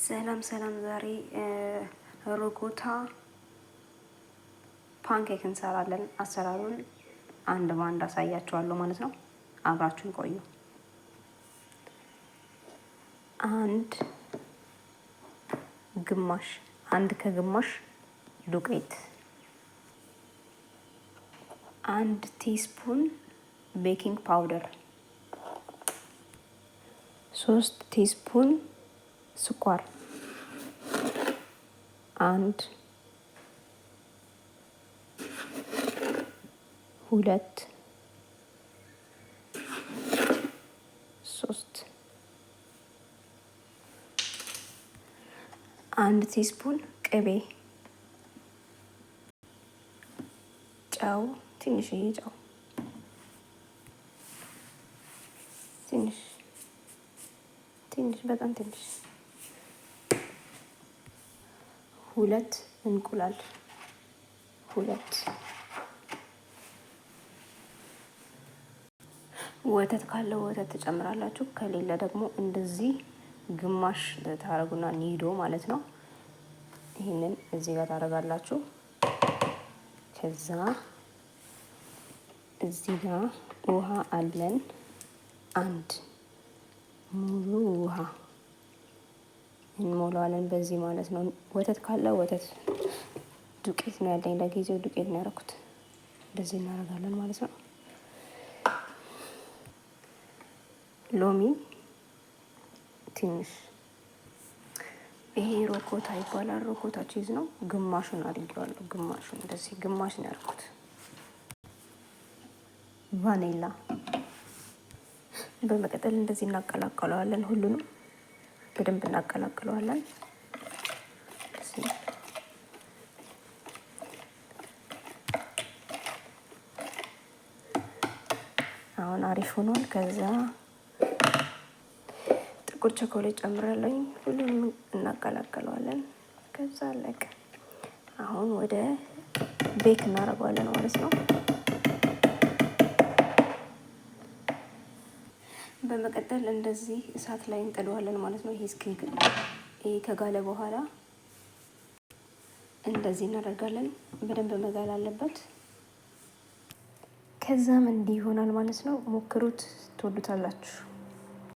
ሰላም ዛሬ ሮኮታ ፓንኬክ እንሰራለን። አሰራሩን አንድ ባንድ አሳያችኋለሁ ማለት ነው። አብራችሁን ቆዩ። አንድ ከግማሽ ዱቄት፣ 1 ቲስፑን ቤኪንግ ፓውደር፣ 3 ቲስፑን ስኳር፣ 1 2 3 1 ቲስፑን ቅቤ፣ ጨው፣ ትንሽዬ ጨው፣ ትንሽ በጣም ትንሽ፣ 2 እንቁላል፣ 2 ወተት ካለው ወተት ትጨምራላችሁ። ከሌለ ደግሞ እንደዚህ ግማሽ ታረጉና ኒዶ ማለት ነው። ይሄንን እዚህ ጋር ታረጋላችሁ። ከዛ እዚህ ጋር ውሃ አለን፣ 1 ሙሉ ውሃ እንሞላዋለን በዚህ ማለት ነው። ወተት ካለ ወተት፣ ዱቄት ነው ያለኝ ለጊዜው ዱቄት ነው ያደረኩት። እንደዚህ እናደርጋለን ማለት ነው። ሎሚ ትንሽ፣ ይሄ ሮኮታ ይባላል። ሮኮታ ቺዝ ነው። ግማሹን አድርጌዋለሁ። ግማሹን እንደዚህ ግማሽ ነው ያደረኩት። ቫኒላ በመቀጠል እንደዚህ እናቀላቅለዋለን። ሁሉንም በደንብ እናቀላቅለዋለን። አሁን አሪፍ ሆኗል። ከዛ ጥቁር ቸኮሌት ጨምራለሁ። ሁሉንም እናቀላቅለዋለን። ከዛ አለቀ። አሁን ወደ ቤክ እናደርገዋለን ማለት ነው። በመቀጠል እንደዚህ እሳት ላይ እንጥደዋለን ማለት ነው። ይሄ ከጋለ በኋላ እንደዚህ እናደርጋለን። በደንብ መጋል አለበት። ከዛም እንዲህ ይሆናል ማለት ነው። ሞክሩት፣ ትወዱታላችሁ።